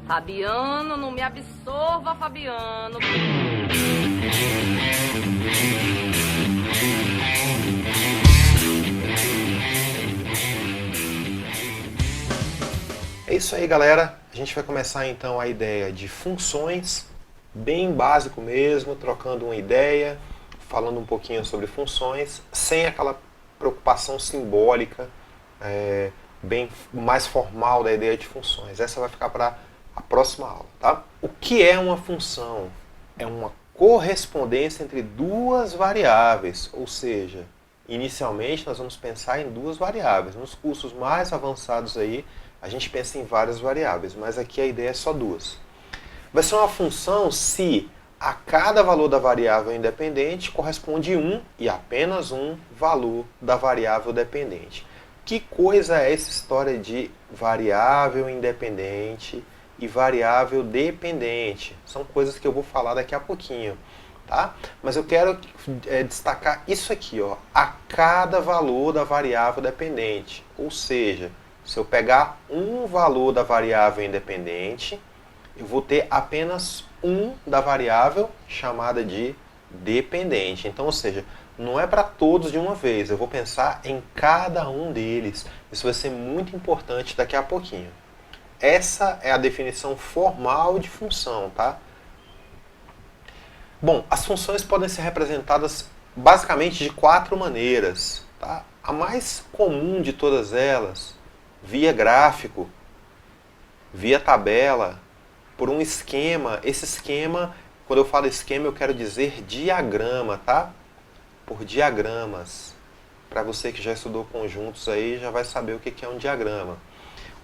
Fabiano, não me absorva, Fabiano. É isso aí, galera. A gente vai começar então a ideia de funções, bem básico mesmo, trocando uma ideia, falando um pouquinho sobre funções, sem aquela preocupação simbólica, bem mais formal da ideia de funções. Essa vai ficar para a próxima aula, tá? O que é uma função? É uma correspondência entre duas variáveis, ou seja, inicialmente nós vamos pensar em duas variáveis. Nos cursos mais avançados aí, a gente pensa em várias variáveis, mas aqui a ideia é só duas. Vai ser uma função se a cada valor da variável independente corresponde um e apenas um valor da variável dependente. Que coisa é essa história de variável independente e variável dependente? São coisas que eu vou falar daqui a pouquinho, tá? Mas eu quero destacar isso aqui, ó, a cada valor da variável dependente. Ou seja, se eu pegar um valor da variável independente, eu vou ter apenas um da variável chamada de dependente. Então, ou seja, não é para todos de uma vez, eu vou pensar em cada um deles. Isso vai ser muito importante daqui a pouquinho. Essa é a definição formal de função, tá? Bom, as funções podem ser representadas basicamente de quatro maneiras, tá? A mais comum de todas elas, via gráfico, via tabela, por um esquema. Esse esquema, quando eu falo esquema, eu quero dizer diagrama, tá? Por diagramas. Para você que já estudou conjuntos aí, já vai saber o que é um diagrama.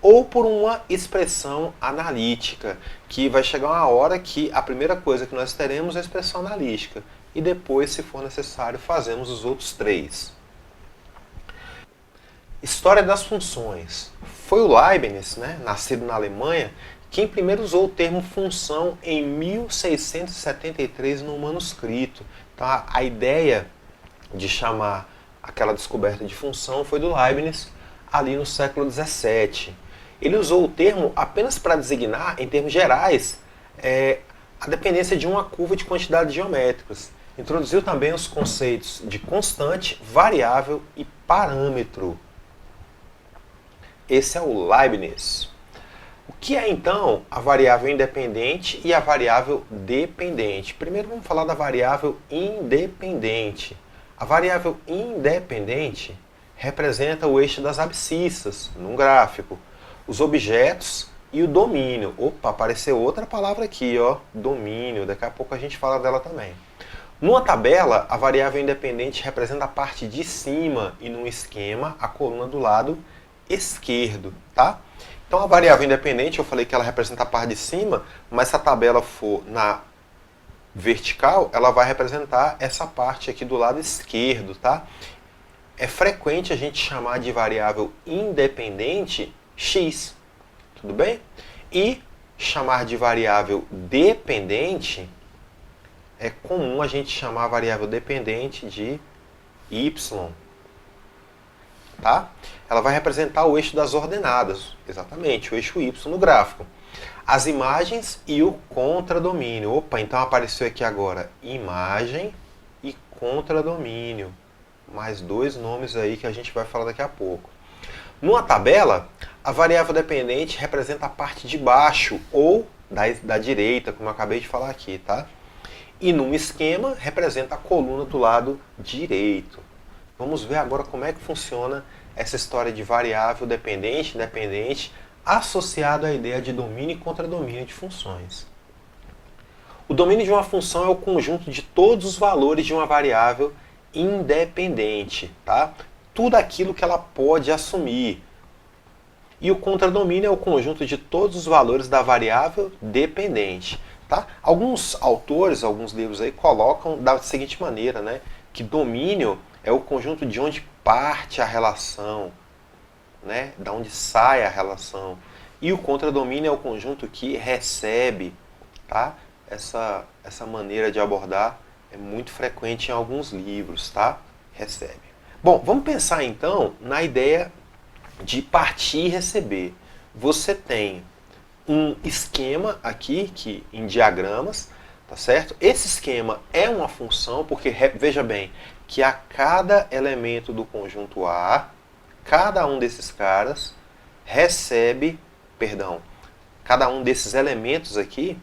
Ou por uma expressão analítica, que vai chegar uma hora que a primeira coisa que nós teremos é a expressão analítica. E depois, se for necessário, fazemos os outros três. História das funções. Foi o Leibniz, nascido na Alemanha, quem primeiro usou o termo função em 1673 no manuscrito. Então, a ideia de chamar aquela descoberta de função foi do Leibniz ali no século XVII. Ele usou o termo apenas para designar, em termos gerais, a dependência de uma curva de quantidades geométricas. Introduziu também os conceitos de constante, variável e parâmetro. Esse é o Leibniz. O que é então a variável independente e a variável dependente? Primeiro vamos falar da variável independente. A variável independente representa o eixo das abscissas num gráfico, os objetos e o domínio. Opa, apareceu outra palavra aqui, ó, domínio. Daqui a pouco a gente fala dela também. Numa tabela, a variável independente representa a parte de cima e num esquema, a coluna do lado esquerdo, tá? Então a variável independente, eu falei que ela representa a parte de cima, mas se a tabela for na vertical, ela vai representar essa parte aqui do lado esquerdo, tá? É frequente a gente chamar de variável independente x, tudo bem? E chamar de variável dependente, é comum a gente chamar a variável dependente de y, tá? Ela vai representar o eixo das ordenadas, exatamente, o eixo y no gráfico. As imagens e o contradomínio. Opa, então apareceu aqui agora imagem e contradomínio. Mais dois nomes aí que a gente vai falar daqui a pouco. Numa tabela, a variável dependente representa a parte de baixo ou da direita, como eu acabei de falar aqui, tá? E num esquema, representa a coluna do lado direito. Vamos ver agora como é que funciona essa história de variável dependente, independente, associado à ideia de domínio e contradomínio de funções. O domínio de uma função é o conjunto de todos os valores de uma variável independente, tá? Tudo aquilo que ela pode assumir. E o contradomínio é o conjunto de todos os valores da variável dependente, tá? Alguns autores, alguns livros aí colocam da seguinte maneira, que domínio é o conjunto de onde parte a relação, da onde sai a relação. E o contradomínio é o conjunto que recebe, tá? Essa maneira de abordar é muito frequente em alguns livros, tá? Recebe. Bom, vamos pensar então na ideia de partir e receber. Você tem um esquema aqui, que em diagramas, tá certo? Esse esquema é uma função, porque veja bem, que a cada elemento do conjunto A, cada um desses caras recebe, perdão, cada um desses elementos aqui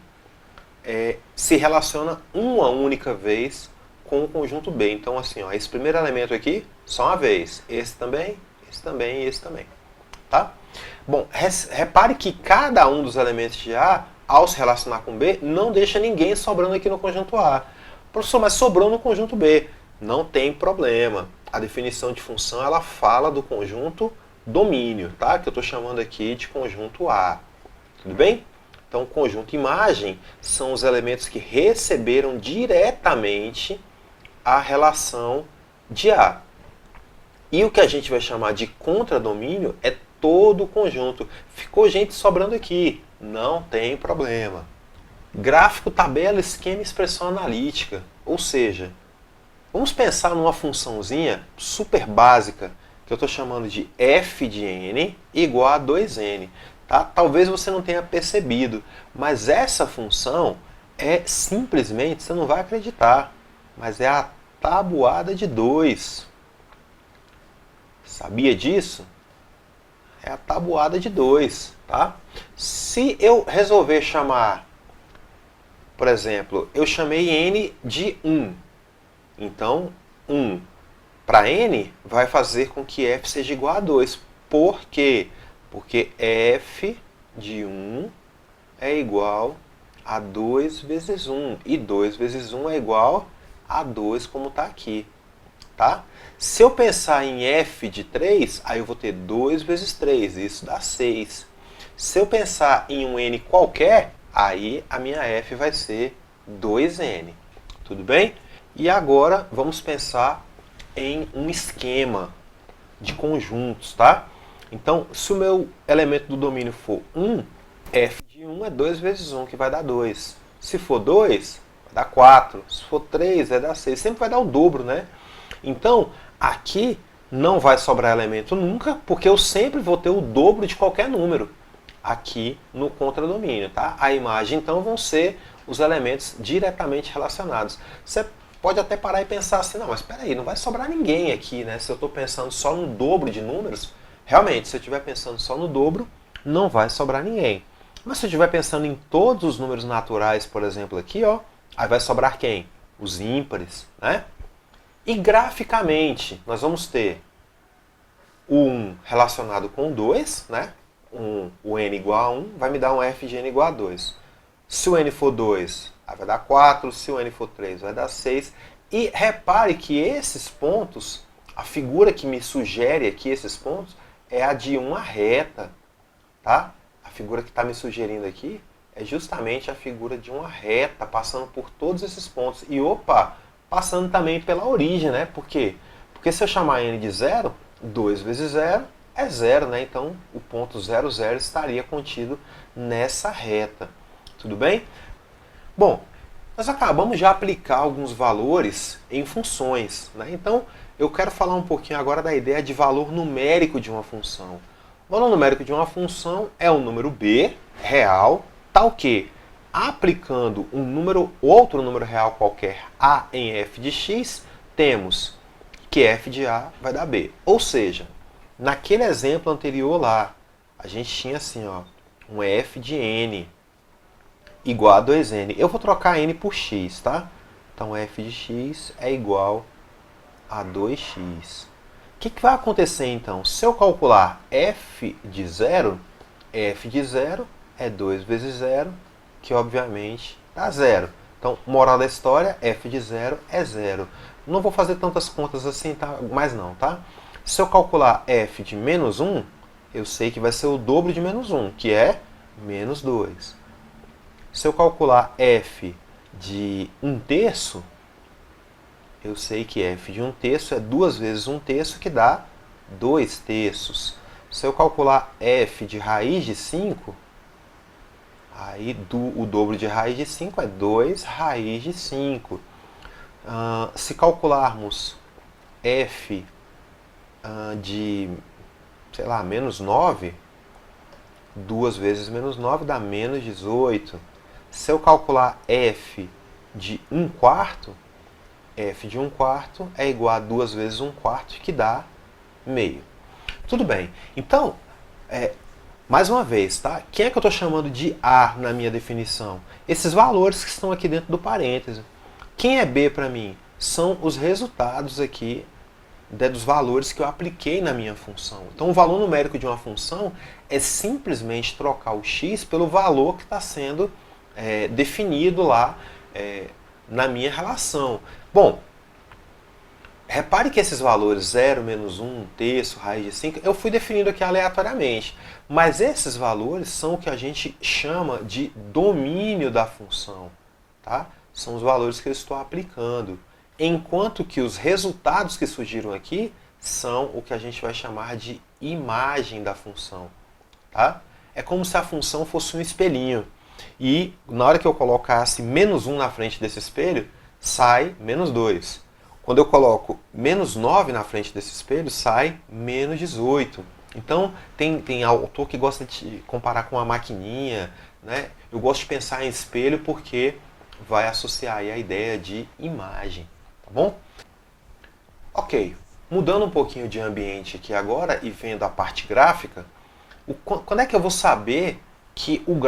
se relaciona uma única vez com o conjunto B. Então assim, ó, esse primeiro elemento aqui, só uma vez. Esse também, esse também e esse também. Tá? Bom, repare que cada um dos elementos de A, ao se relacionar com B, não deixa ninguém sobrando aqui no conjunto A. Professor, mas sobrou no conjunto B. Não tem problema. A definição de função, ela fala do conjunto domínio, tá? Que eu estou chamando aqui de conjunto A. Tudo bem? Então, conjunto imagem são os elementos que receberam diretamente a relação de A. E o que a gente vai chamar de contradomínio é todo o conjunto. Ficou gente sobrando aqui. Não tem problema. Gráfico, tabela, esquema, expressão analítica. Ou seja, vamos pensar numa funçãozinha super básica que eu estou chamando de f de n igual a 2n. Tá? Talvez você não tenha percebido, mas essa função é simplesmente, você não vai acreditar, mas é a tabuada de 2. Sabia disso? É a tabuada de 2. Tá? Se eu resolver chamar, por exemplo, eu chamei n de 1. Então, 1 para n vai fazer com que f seja igual a 2. Por quê? Porque f de 1 é igual a 2 vezes 1. E 2 vezes 1 é igual a 2, como está aqui. Tá? Se eu pensar em f de 3, aí eu vou ter 2 vezes 3. Isso dá 6. Se eu pensar em um n qualquer, aí a minha f vai ser 2n. Tudo bem? E agora vamos pensar em um esquema de conjuntos, tá? Então, se o meu elemento do domínio for 1, f de 1 é 2 vezes 1, que vai dar 2. Se for 2, vai dar 4. Se for 3, vai dar 6. Sempre vai dar o dobro, né? Então, aqui não vai sobrar elemento nunca, porque eu sempre vou ter o dobro de qualquer número aqui no contradomínio, tá? A imagem, então, vão ser os elementos diretamente relacionados. Você pode até parar e pensar assim, não, mas espera aí, não vai sobrar ninguém aqui, né? Se eu estou pensando só no dobro de números, realmente, se eu estiver pensando só no dobro, não vai sobrar ninguém. Mas se eu estiver pensando em todos os números naturais, por exemplo, aqui, ó, aí vai sobrar quem? Os ímpares, né? E graficamente, nós vamos ter o 1 relacionado com o 2, né? O n igual a 1 vai me dar um f de n igual a 2. Se o n for 2, aí vai dar 4. Se o n for 3, vai dar 6. E repare que esses pontos, a figura que me sugere aqui esses pontos, é a de uma reta. Tá? A figura que está me sugerindo aqui é justamente a figura de uma reta, passando por todos esses pontos. E opa, passando também pela origem, né? Por quê? Porque se eu chamar n de 0, 2 vezes 0 é 0, né? Então o ponto 0, 0 estaria contido nessa reta. Tudo bem? Bom, nós acabamos de aplicar alguns valores em funções, né? Então eu quero falar um pouquinho agora da ideia de valor numérico de uma função. O valor numérico de uma função é um número b real, tal que, aplicando outro número real qualquer a em f de x, temos que f de a vai dar b. Ou seja, naquele exemplo anterior lá, a gente tinha assim, ó, um f de n igual a 2n. Eu vou trocar n por x, tá? Então f de x é igual a 2x. O que vai acontecer então? Se eu calcular f de 0 é 2 vezes 0, que obviamente dá 0. Então, moral da história, f de 0 é 0. Não vou fazer tantas contas assim, tá? Mas não, tá? Se eu calcular f de menos 1, eu sei que vai ser o dobro de menos 1, que é menos 2. Se eu calcular f de 1/3, eu sei que f de 1/3 é 2 vezes 1/3, que dá 2/3. Se eu calcular f de raiz de 5, aí o dobro de raiz de 5 é 2 raiz de 5. Se calcularmos f de, sei lá, menos 9, 2 vezes menos 9 dá menos 18. Se eu calcular f de 1/4, f de 1/4 é igual a 2 vezes 1/4, que dá meio. Tudo bem. Então, mais uma vez, tá? Quem é que eu estou chamando de A na minha definição? Esses valores que estão aqui dentro do parêntese. Quem é B para mim? São os resultados aqui dos valores que eu apliquei na minha função. Então, o valor numérico de uma função é simplesmente trocar o x pelo valor que está sendo definido lá na minha relação. Bom, repare que esses valores 0, menos 1, 1/3, raiz de 5, eu fui definindo aqui aleatoriamente. Mas esses valores são o que a gente chama de domínio da função. Tá? São os valores que eu estou aplicando. Enquanto que os resultados que surgiram aqui são o que a gente vai chamar de imagem da função. Tá? É como se a função fosse um espelhinho. E na hora que eu colocasse menos 1 na frente desse espelho, sai menos 2. Quando eu coloco menos 9 na frente desse espelho, sai menos 18. Então, tem autor que gosta de comparar com uma maquininha, né? Eu gosto de pensar em espelho porque vai associar aí a ideia de imagem, tá bom? Ok, mudando um pouquinho de ambiente aqui agora e vendo a parte gráfica, quando é que eu vou saber que um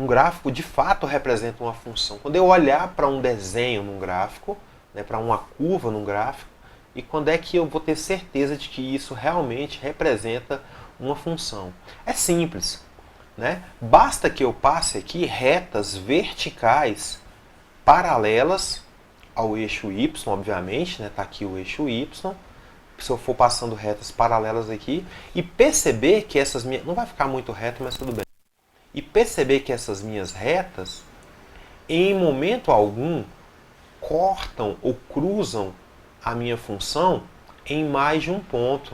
gráfico de fato representa uma função? Quando eu olhar para um desenho num gráfico, né, para uma curva num gráfico, e quando é que eu vou ter certeza de que isso realmente representa uma função? É simples, né? Basta que eu passe aqui retas verticais paralelas ao eixo y, obviamente, né? Tá aqui o eixo y. Se eu for passando retas paralelas aqui e perceber que essas minhas... Não vai ficar muito reto, mas tudo bem. E perceber que essas minhas retas, em momento algum, cortam ou cruzam a minha função em mais de um ponto,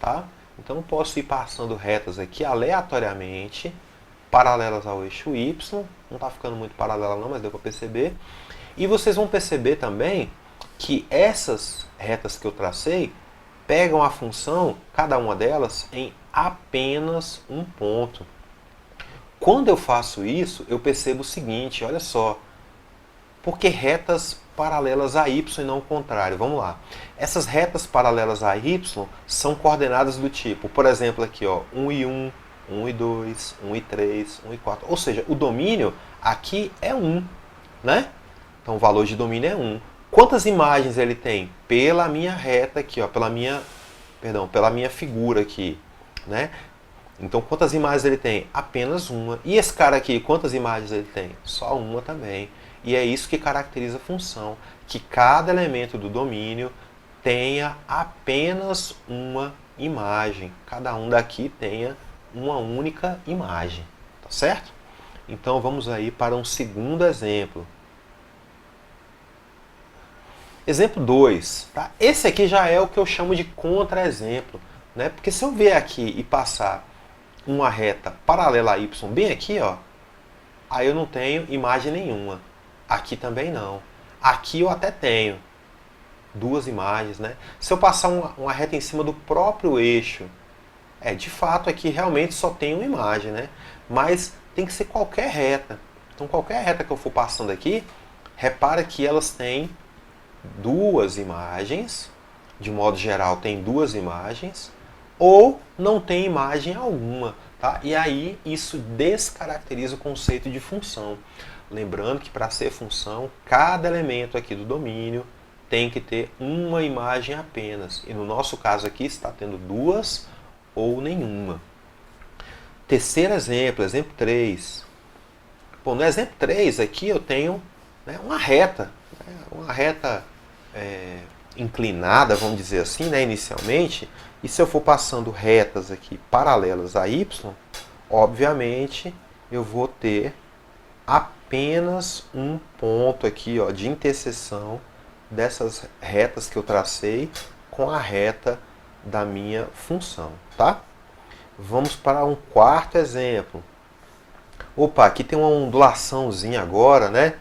tá? Então eu posso ir passando retas aqui aleatoriamente, paralelas ao eixo y, não está ficando muito paralela não, mas deu para perceber. E vocês vão perceber também que essas retas que eu tracei pegam a função, cada uma delas, em apenas um ponto. Quando eu faço isso, eu percebo o seguinte, olha só, porque retas paralelas a y e não o contrário. Vamos lá. Essas retas paralelas a y são coordenadas do tipo, por exemplo, aqui, ó, 1 e 1, 1 e 2, 1 e 3, 1 e 4. Ou seja, o domínio aqui é 1, né? Então o valor de domínio é 1. Quantas imagens ele tem? Pela minha reta aqui, ó, pela minha figura aqui, né? Então quantas imagens ele tem? Apenas uma. E esse cara aqui, quantas imagens ele tem? Só uma também. E é isso que caracteriza a função, que cada elemento do domínio tenha apenas uma imagem. Cada um daqui tenha uma única imagem, tá certo? Então vamos aí para um segundo exemplo. Exemplo 2. Tá? Esse aqui já é o que eu chamo de contra-exemplo, né? Porque se eu vier aqui e passar uma reta paralela a y bem aqui, ó, aí eu não tenho imagem nenhuma. Aqui também não. Aqui eu até tenho duas imagens, né? Se eu passar uma reta em cima do próprio eixo, de fato aqui realmente só tem uma imagem, né? Mas tem que ser qualquer reta. Então qualquer reta que eu for passando aqui, repara que elas têm duas imagens, de modo geral tem duas imagens, ou não tem imagem alguma, tá? E aí isso descaracteriza o conceito de função. Lembrando que para ser função, cada elemento aqui do domínio tem que ter uma imagem apenas. E no nosso caso aqui está tendo duas ou nenhuma. Terceiro exemplo, exemplo 3. Bom, no exemplo 3 aqui eu tenho, né, uma reta inclinada, vamos dizer assim, né, inicialmente. E se eu for passando retas aqui paralelas a y, obviamente eu vou ter apenas um ponto aqui, ó, de interseção dessas retas que eu tracei com a reta da minha função, tá? Vamos para um quarto exemplo. Opa, aqui tem uma ondulaçãozinha agora, né?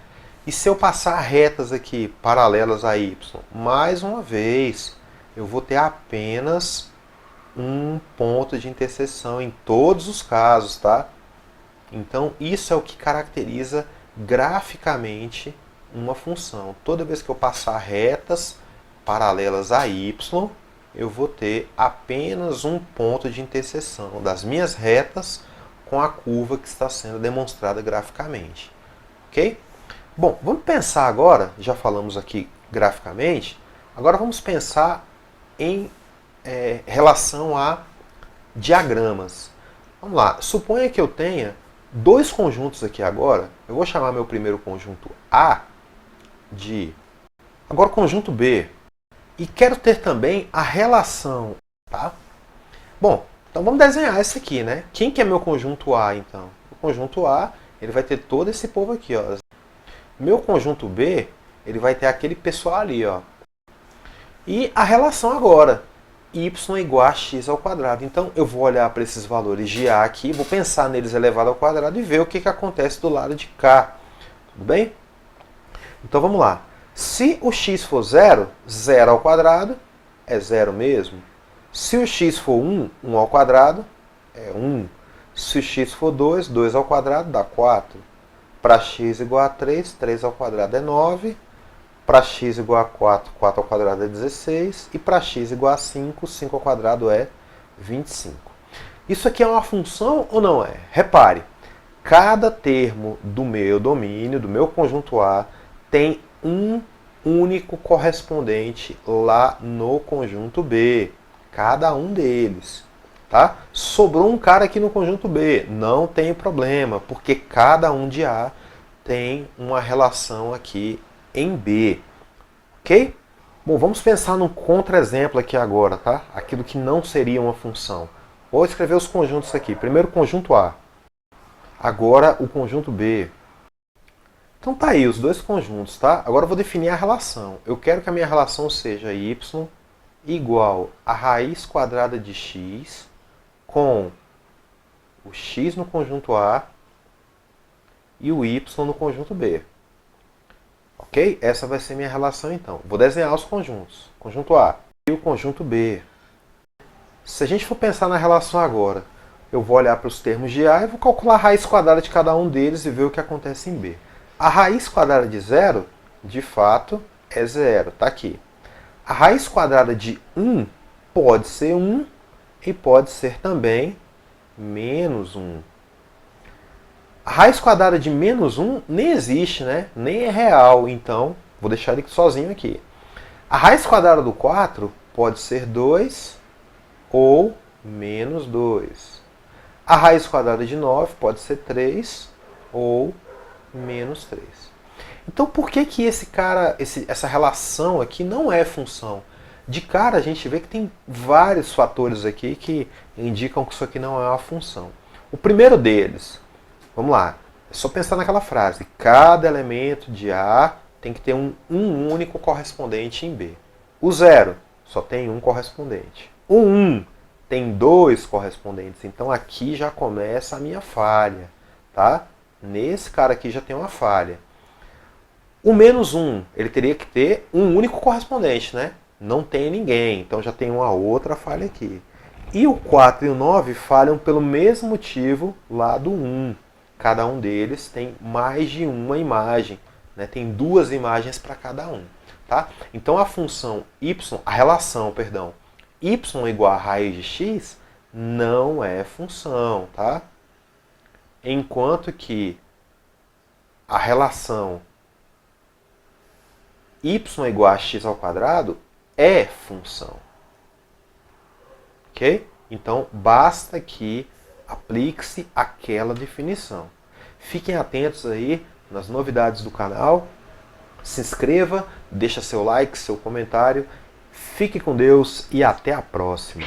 E se eu passar retas aqui paralelas a y, mais uma vez, eu vou ter apenas um ponto de interseção em todos os casos, tá? Então, isso é o que caracteriza graficamente uma função. Toda vez que eu passar retas paralelas a y, eu vou ter apenas um ponto de interseção das minhas retas com a curva que está sendo demonstrada graficamente. Ok? Bom, vamos pensar agora, já falamos aqui graficamente, agora vamos pensar em relação a diagramas. Vamos lá, suponha que eu tenha dois conjuntos aqui agora. Eu vou chamar meu primeiro conjunto A de... Agora conjunto B. E quero ter também a relação, tá? Bom, então vamos desenhar esse aqui, né? Quem que é meu conjunto A, então? O conjunto A, ele vai ter todo esse povo aqui, ó. Meu conjunto B, ele vai ter aquele pessoal ali, ó. E a relação agora, y igual a x ao quadrado. Então eu vou olhar para esses valores de A aqui, vou pensar neles elevado ao quadrado e ver o que acontece do lado de cá. Tudo bem? Então vamos lá. Se o x for 0, 0 ao quadrado é 0 mesmo. Se o x for 1, 1 ao quadrado é 1. Se o x for 2, 2 ao quadrado dá 4. Para x igual a 3, 3 ao quadrado é 9. Para x igual a 4, 4 ao quadrado é 16. E para x igual a 5, 5 ao quadrado é 25. Isso aqui é uma função ou não é? Repare, cada termo do meu domínio, do meu conjunto A, tem um único correspondente lá no conjunto B. Cada um deles. Tá? Sobrou um cara aqui no conjunto B. Não tem problema, porque cada um de A tem uma relação aqui em B. Ok? Bom, vamos pensar num contra-exemplo aqui agora, tá? Aquilo que não seria uma função. Vou escrever os conjuntos aqui. Primeiro conjunto A. Agora o conjunto B. Então tá aí os dois conjuntos, tá? Agora eu vou definir a relação. Eu quero que a minha relação seja y igual a raiz quadrada de x com o x no conjunto A e o y no conjunto B. Ok? Essa vai ser minha relação então. Vou desenhar os conjuntos. Conjunto A e o conjunto B. Se a gente for pensar na relação agora, eu vou olhar para os termos de A e vou calcular a raiz quadrada de cada um deles e ver o que acontece em B. A raiz quadrada de 0, de fato, é 0. Está aqui. A raiz quadrada de 1 pode ser 1 e pode ser também menos 1. A raiz quadrada de menos 1 nem existe, né? Nem é real, então vou deixar ele sozinho aqui. A raiz quadrada do 4 pode ser 2 ou menos 2. A raiz quadrada de 9 pode ser 3 ou menos 3. Então por que essa relação aqui não é função? De cara a gente vê que tem vários fatores aqui que indicam que isso aqui não é uma função. O primeiro deles, vamos lá, é só pensar naquela frase. Cada elemento de A tem que ter um único correspondente em B. O 0 só tem um correspondente. O 1 tem 2 correspondentes. Então aqui já começa a minha falha. Tá? Nesse cara aqui já tem uma falha. O menos 1, ele teria que ter um único correspondente, né? Não tem ninguém, então já tem uma outra falha aqui. E o 4 e o 9 falham pelo mesmo motivo lá do 1. Cada um deles tem mais de uma imagem, né? Tem duas imagens para cada um. Tá? Então a função y, a relação, perdão, y igual a raiz de x não é função. Tá? Enquanto que a relação y igual a x ao quadrado é função. Ok? Então, basta que aplique-se aquela definição. Fiquem atentos aí nas novidades do canal. Se inscreva, deixa seu like, seu comentário. Fique com Deus e até a próxima.